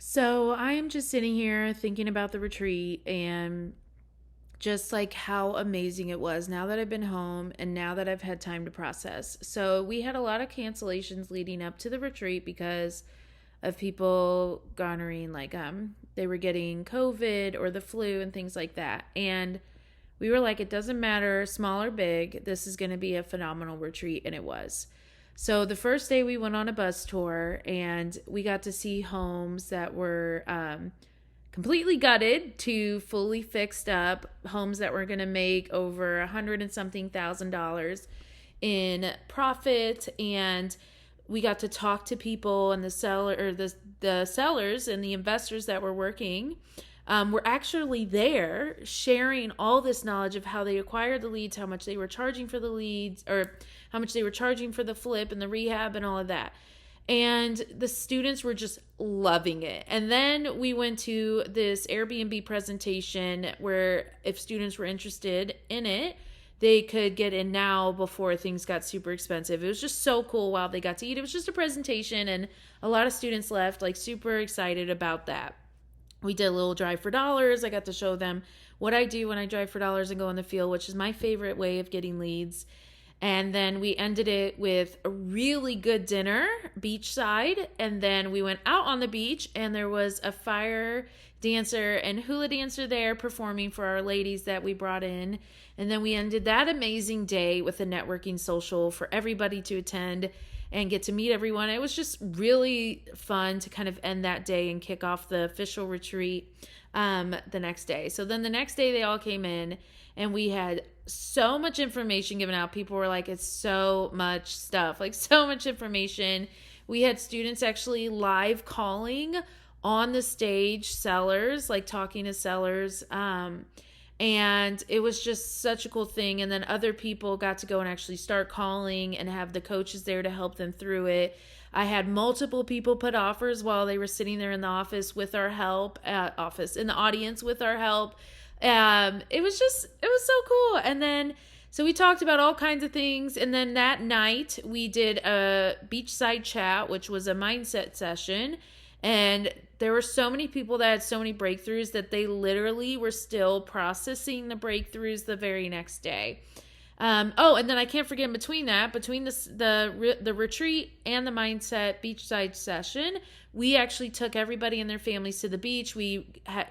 So I am just sitting here thinking about the retreat and just like how amazing it was now that I've been home and now that I've had time to process. So we had a lot of cancellations leading up to the retreat because of people garnering they were getting COVID or the flu and things like that. And we were like, it doesn't matter, small or big, this is going to be a phenomenal retreat. And it was. So the first day we went on a bus tour and we got to see homes that were completely gutted to fully fixed up, homes that were going to make over 100 and something $1,000 in profit. And we got to talk to people and the sellers and the investors that were working were actually there sharing all this knowledge of how they acquired the leads, how much they were charging for the leads, or how much they were charging for the flip and the rehab and all of that. And the students were just loving it. And then we went to this Airbnb presentation where if students were interested in it, they could get in now before things got super expensive. It was just so cool while they got to eat. It was just a presentation, and a lot of students left like super excited about that. We did a little drive for dollars. I got to show them what I do when I drive for dollars and go in the field, which is my favorite way of getting leads. And then we ended it with a really good dinner, beachside. And then we went out on the beach, and there was a fire dancer and hula dancer there performing for our ladies that we brought in. And then we ended that amazing day with a networking social for everybody to attend and get to meet everyone. It was just really fun to kind of end that day and kick off the official retreat the next day. So then the next day they all came in and we had so much information given out. People were like, it's so much stuff, like so much information. We had students actually live calling on the stage sellers, like talking to sellers. And it was just such a cool thing. And then other people got to go and actually start calling and have the coaches there to help them through it. I had multiple people put offers while they were sitting there in the office with our help, in the audience with our help. It was so cool. And then, so we talked about all kinds of things. And then that night we did a beachside chat, which was a mindset session. And there were so many people that had so many breakthroughs that they literally were still processing the breakthroughs the very next day. And then I can't forget between the retreat and the mindset beachside session, we actually took everybody and their families to the beach. We had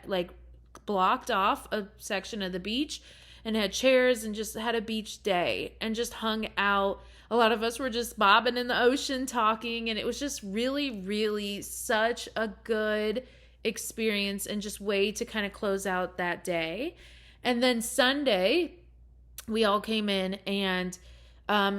blocked off a section of the beach and had chairs and just had a beach day and just hung out. A lot of us were just bobbing in the ocean talking, and it was just really, really such a good experience and just way to kind of close out that day. And then Sunday, we all came in and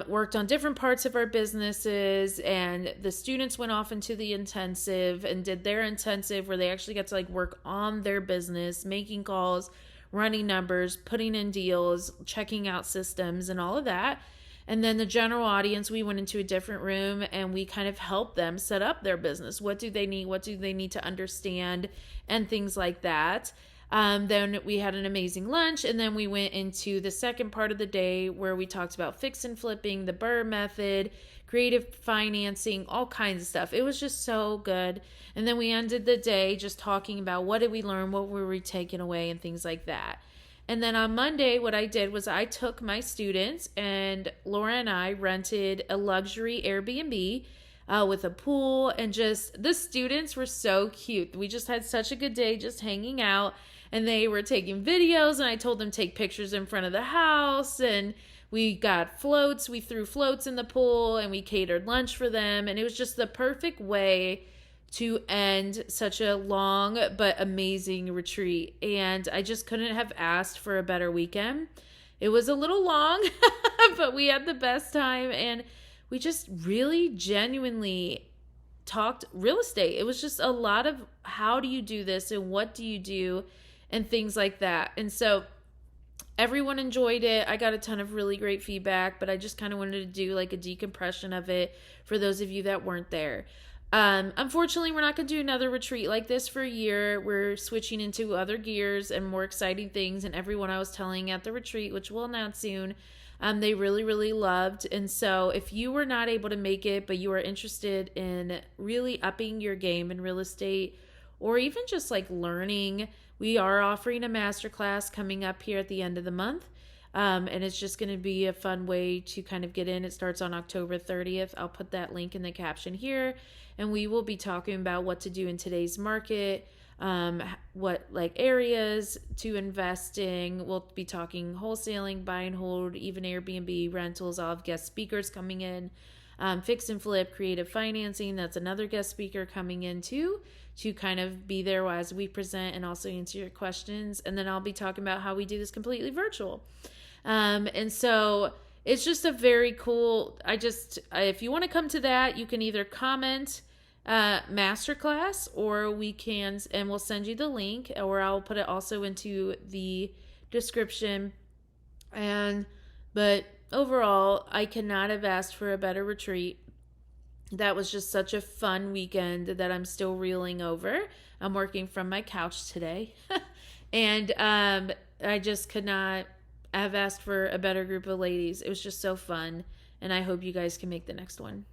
worked on different parts of our businesses, and the students went off into the intensive and did their intensive where they actually got to work on their business, making calls, running numbers, putting in deals, checking out systems and all of that. And then the general audience, we went into a different room and we kind of helped them set up their business. What do they need? What do they need to understand? And things like that. Then we had an amazing lunch, and then we went into the second part of the day where we talked about fix and flipping, the BRRRR method, creative financing, all kinds of stuff. It was just so good. And then we ended the day just talking about what did we learn, what were we taking away, and things like that. And then on Monday, what I did was I took my students, and Laura and I rented a luxury Airbnb with a pool, and just the students were so cute. We just had such a good day just hanging out, and they were taking videos, and I told them take pictures in front of the house, and we got floats. We threw floats in the pool, and we catered lunch for them, and it was just the perfect way to end such a long but amazing retreat. And I just couldn't have asked for a better weekend. It was a little long, but we had the best time, and we just really genuinely talked real estate. It was just a lot of how do you do this and what do you do and things like that. And so everyone enjoyed it. I got a ton of really great feedback, but I just kind of wanted to do a decompression of it for those of you that weren't there. Unfortunately, we're not going to do another retreat like this for a year. We're switching into other gears and more exciting things. And everyone I was telling at the retreat, which we'll announce soon, they really, really loved. And so if you were not able to make it, but you are interested in really upping your game in real estate or even just like learning. We are offering a masterclass coming up here at the end of the month. And it's just going to be a fun way to kind of get in. It starts on October 30th. I'll put that link in the caption here. And we will be talking about what to do in today's market, what like areas to invest in. We'll be talking wholesaling, buy and hold, even Airbnb rentals. I'll have guest speakers coming in. Fix and flip, creative financing. That's another guest speaker coming in too, to kind of be there as we present and also answer your questions. And then I'll be talking about how we do this completely virtual. And so it's just a very cool, if you want to come to that, you can either comment masterclass, or and we'll send you the link, or I'll put it also into the description. But overall, I cannot have asked for a better retreat. That was just such a fun weekend that I'm still reeling over. I'm working from my couch today. And I just could not have asked for a better group of ladies. It was just so fun. And I hope you guys can make the next one.